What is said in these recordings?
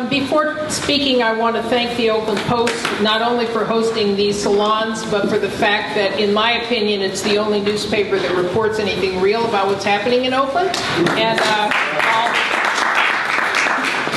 Before speaking, I want to thank the Oakland Post, not only for hosting these salons, but for the fact that, in my opinion, it's the only newspaper that reports anything real about what's happening in Oakland. And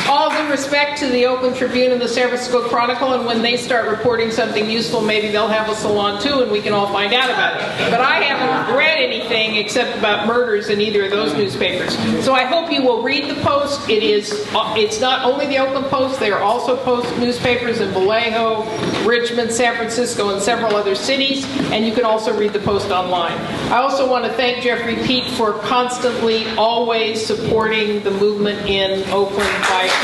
all due respect to the Oakland Tribune and the San Francisco Chronicle, and when they start reporting something useful, maybe they'll have a salon too, and we can all find out about it. But I haven't read anything except about murders in either of those newspapers. So I hope you will read the Post. It's not only the Oakland Post, there are also Post newspapers in Vallejo, Richmond, San Francisco, and several other cities, and you can also read the Post online. I also want to thank Jeffrey Pete for constantly, always supporting the movement in Oakland by providing.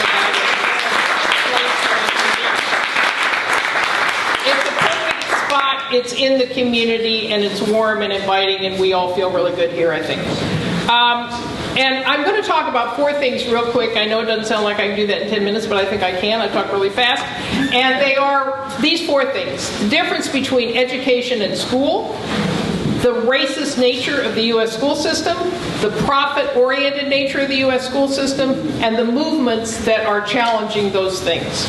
It's a perfect spot, it's in the community, and it's warm and inviting, and we all feel really good here, I think. And I'm going to talk about 4 things real quick. I know it doesn't sound like I can do that in 10 minutes, but I think I can. I talk really fast. And they are these 4 things. The difference between education and school, the racist nature of the U.S. school system, the profit-oriented nature of the U.S. school system, and the movements that are challenging those things.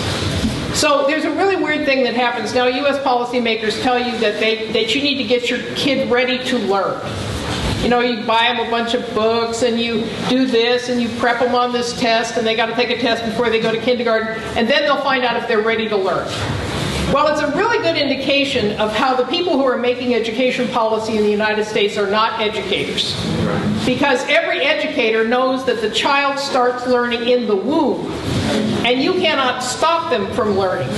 So there's a really weird thing that happens. Now, U.S. policymakers tell you that you need to get your kid ready to learn. You know, you buy them a bunch of books, and you do this, and you prep them on this test, and they got to take a test before they go to kindergarten, and then they'll find out if they're ready to learn. Well, it's a really good indication of how the people who are making education policy in the United States are not educators. Because every educator knows that the child starts learning in the womb, and you cannot stop them from learning.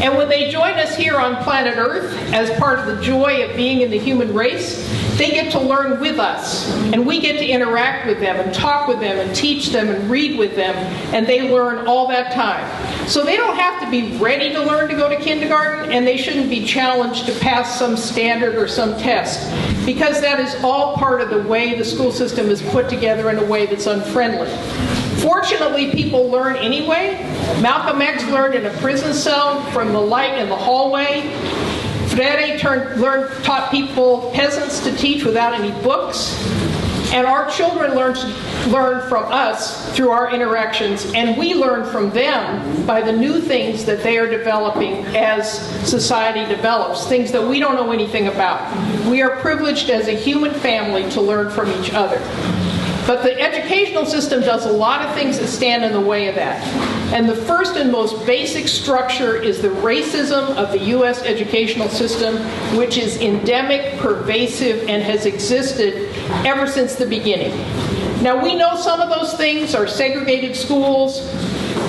And when they join us here on planet Earth as part of the joy of being in the human race, they get to learn with us, and we get to interact with them and talk with them and teach them and read with them, and they learn all that time. So they don't have to be ready to learn to go to kindergarten, and they shouldn't be challenged to pass some standard or some test, because that is all part of the way the school system is put together in a way that's unfriendly. Fortunately, people learn anyway. Malcolm X learned in a prison cell from the light in the hallway. Freire taught peasants to teach without any books. And our children learn from us through our interactions, and we learn from them by the new things that they are developing as society develops, things that we don't know anything about. We are privileged as a human family to learn from each other. But the educational system does a lot of things that stand in the way of that. And the first and most basic structure is the racism of the U.S. educational system, which is endemic, pervasive, and has existed ever since the beginning. Now, we know some of those things are segregated schools.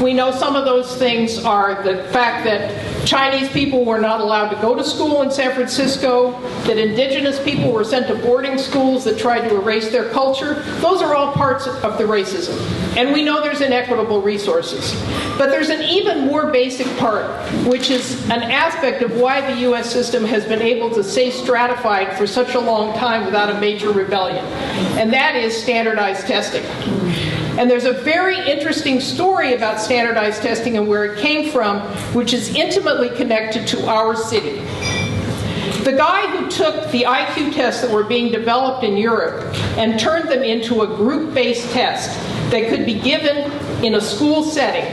We know some of those things are the fact that Chinese people were not allowed to go to school in San Francisco, that indigenous people were sent to boarding schools that tried to erase their culture. Those are all parts of the racism. And we know there's inequitable resources. But there's an even more basic part, which is an aspect of why the U.S. system has been able to stay stratified for such a long time without a major rebellion. And that is standardized testing. And there's a very interesting story about standardized testing and where it came from, which is intimately connected to our city. The guy who took the IQ tests that were being developed in Europe and turned them into a group-based test that could be given in a school setting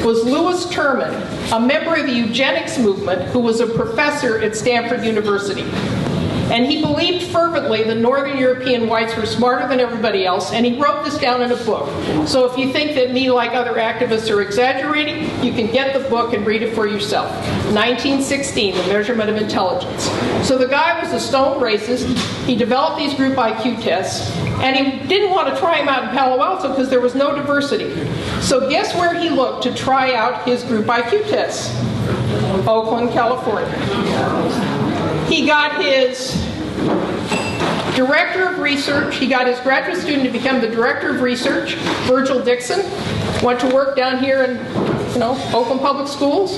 was Louis Terman, a member of the eugenics movement who was a professor at Stanford University. And he believed fervently that Northern European whites were smarter than everybody else, and he wrote this down in a book. So if you think that me, like other activists, are exaggerating, you can get the book and read it for yourself. 1916, The Measurement of Intelligence. So the guy was a stone racist. He developed these group IQ tests, and he didn't want to try them out in Palo Alto because there was no diversity. So guess where he looked to try out his group IQ tests? Oakland, California. He got his director of research, he got his graduate student to become the director of research, Virgil Dixon, went to work down here in, Oakland Public Schools,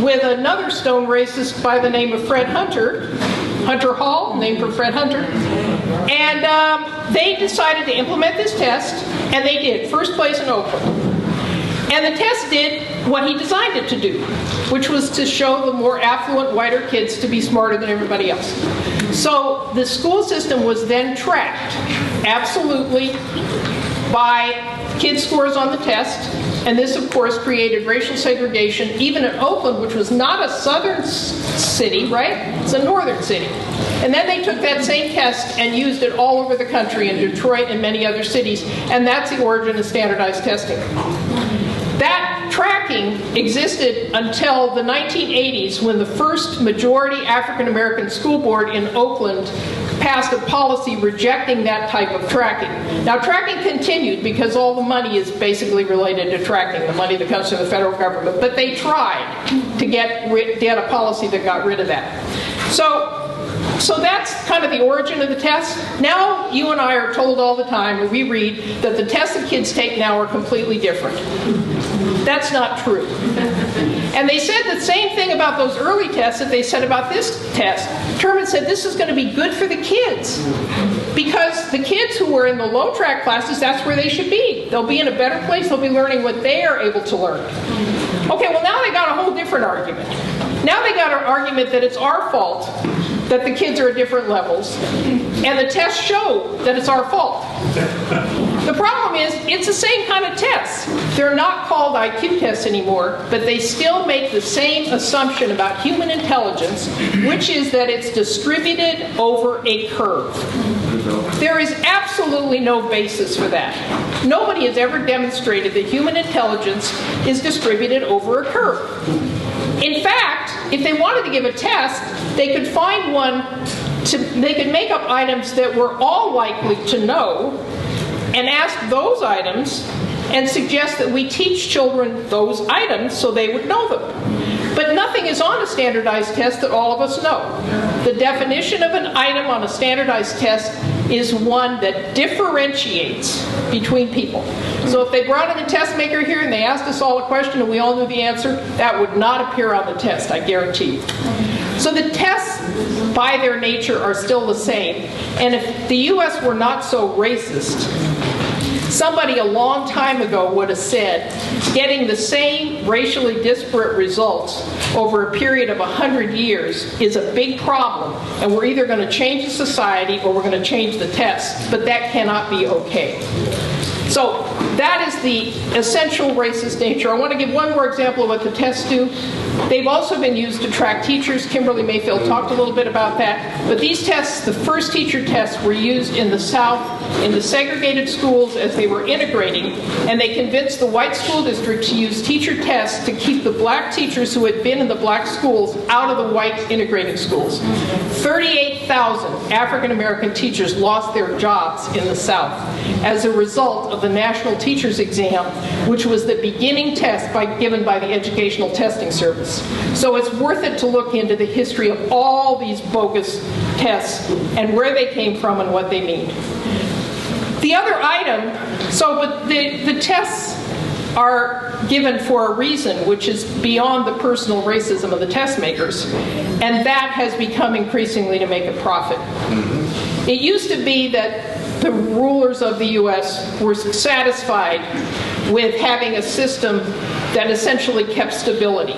with another stone racist by the name of Fred Hunter, Hunter Hall, named for Fred Hunter. And they decided to implement this test, and they did, first place in Oakland. And the test did what he designed it to do, which was to show the more affluent, whiter kids to be smarter than everybody else. So the school system was then tracked, absolutely, by kids' scores on the test, and this, of course, created racial segregation, even in Oakland, which was not a southern city, right? It's a northern city. And then they took that same test and used it all over the country, in Detroit and many other cities, and that's the origin of standardized testing. That tracking existed until the 1980s, when the first majority African American school board in Oakland passed a policy rejecting that type of tracking. Now, tracking continued because all the money is basically related to tracking, the money that comes from the federal government, but they tried to get a policy that got rid of that. So that's kind of the origin of the test. Now you and I are told all the time, or we read, that the tests that kids take now are completely different. That's not true. And they said the same thing about those early tests that they said about this test. Terman said this is going to be good for the kids, because the kids who are in the low track classes, that's where they should be. They'll be in a better place. They'll be learning what they are able to learn. Okay, well now they got a whole different argument. Now they got an argument that it's our fault that the kids are at different levels, and the tests show that it's our fault. The problem is, it's the same kind of tests. They're not called IQ tests anymore, but they still make the same assumption about human intelligence, which is that it's distributed over a curve. There is absolutely no basis for that. Nobody has ever demonstrated that human intelligence is distributed over a curve. In fact, if they wanted to give a test, they could find one, they could make up items that we're all likely to know and ask those items and suggest that we teach children those items so they would know them. But nothing is on a standardized test that all of us know. The definition of an item on a standardized test is one that differentiates between people. So if they brought in a test maker here and they asked us all a question and we all knew the answer, that would not appear on the test, I guarantee you. So the tests, by their nature, are still the same. And if the US were not so racist, somebody a long time ago would have said, getting the same racially disparate results over a period of 100 years is a big problem, and we're either going to change the society or we're going to change the tests, but that cannot be okay. So that is the essential racist nature. I want to give one more example of what the tests do. They've also been used to track teachers. Kimberly Mayfield talked a little bit about that. But these tests, the first teacher tests, were used in the South in the segregated schools as they were integrating, and they convinced the white school district to use teacher tests to keep the black teachers who had been in the black schools out of the white integrated schools. 38,000 African American teachers lost their jobs in the South as a result of the National Teachers Exam, which was the beginning test given by the Educational Testing Service. So it's worth it to look into the history of all these bogus tests and where they came from and what they mean. The other item, but the tests are given for a reason, which is beyond the personal racism of the test makers, and that has become increasingly to make a profit. It used to be that the rulers of the US were satisfied with having a system that essentially kept stability.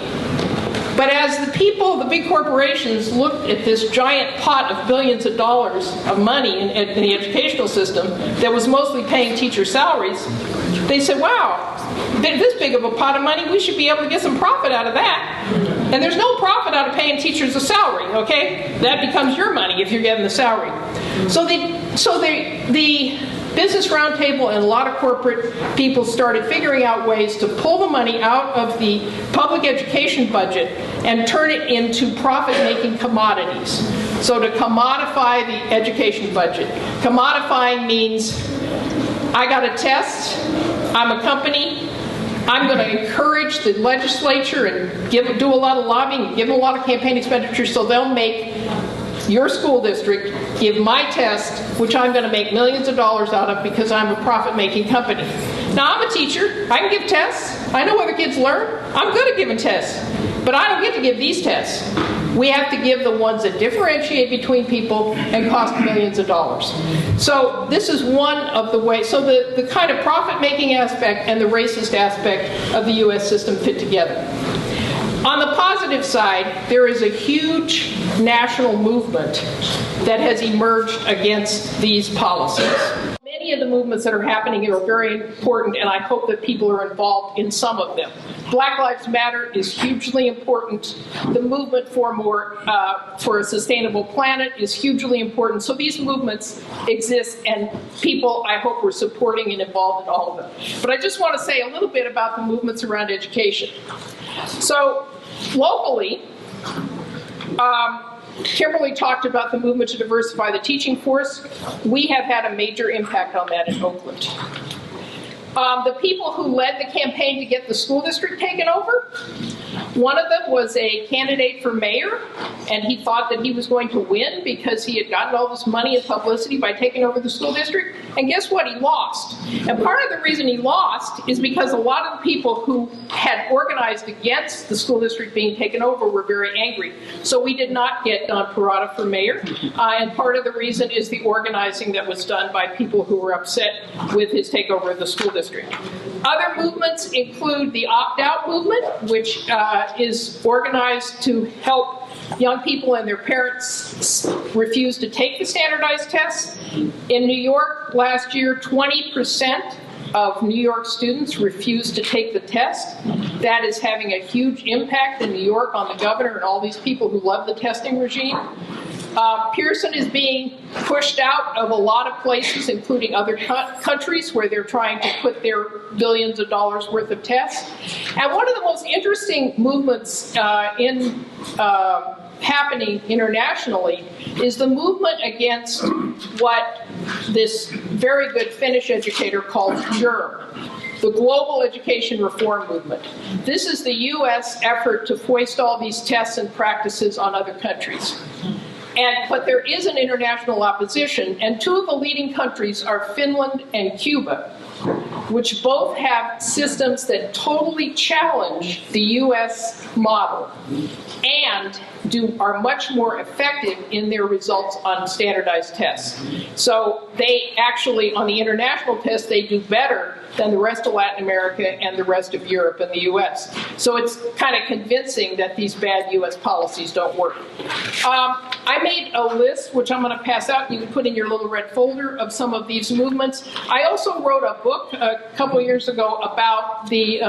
But as the people, the big corporations, looked at this giant pot of billions of dollars of money in the educational system that was mostly paying teacher salaries, they said, wow, this big of a pot of money, we should be able to get some profit out of that. And there's no profit out of paying teachers a salary, okay? That becomes your money if you're getting the salary. So the Business Roundtable and a lot of corporate people started figuring out ways to pull the money out of the public education budget and turn it into profit-making commodities. So to commodify the education budget. Commodifying means I got a test, I'm a company, I'm going to encourage the legislature and do a lot of lobbying and give them a lot of campaign expenditures so they'll make your school district give my test, which I'm going to make millions of dollars out of because I'm a profit-making company. Now, I'm a teacher. I can give tests. I know whether kids learn. I'm good at giving tests. But I don't get to give these tests. We have to give the ones that differentiate between people and cost millions of dollars. So this is one of the ways. So the kind of profit-making aspect and the racist aspect of the U.S. system fit together. On the positive side, there is a huge national movement that has emerged against these policies. Many many of the movements that are happening here are very important, and I hope that people are involved in some of them. Black Lives Matter is hugely important. The movement for a sustainable planet is hugely important. So these movements exist, and people, I hope, are supporting and involved in all of them. But I just want to say a little bit about the movements around education. So locally, Kimberly talked about the movement to diversify the teaching force. We have had a major impact on that in Oakland. The people who led the campaign to get the school district taken over, one of them was a candidate for mayor, and he thought that he was going to win because he had gotten all this money and publicity by taking over the school district. And guess what? He lost. And part of the reason he lost is because a lot of the people who had organized against the school district being taken over were very angry. So we did not get Don Parada for mayor. And part of the reason is the organizing that was done by people who were upset with his takeover of the school district. Other movements include the opt-out movement, which is organized to help young people and their parents refuse to take the standardized tests. In New York last year, 20% of New York students refused to take the test. That is having a huge impact in New York on the governor and all these people who love the testing regime. Pearson is being pushed out of a lot of places, including other countries where they're trying to put their billions of dollars worth of tests. And one of the most interesting movements happening internationally is the movement against what this very good Finnish educator called GERM, the Global Education Reform Movement. This is the U.S. effort to foist all these tests and practices on other countries. But there is an international opposition, and two of the leading countries are Finland and Cuba, which both have systems that totally challenge the U.S. model and are much more effective in their results on standardized tests. So they actually, on the international tests, they do better than the rest of Latin America and the rest of Europe and the U.S. So it's kind of convincing that these bad U.S. policies don't work. I made a list, which I'm going to pass out, and you can put in your little red folder, of some of these movements. I also wrote a book a couple years ago about the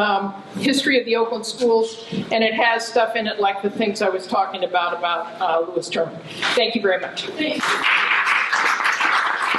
history of the Oakland schools, and it has stuff in it like the things I was talking about Lewis Terman. Thank you very much.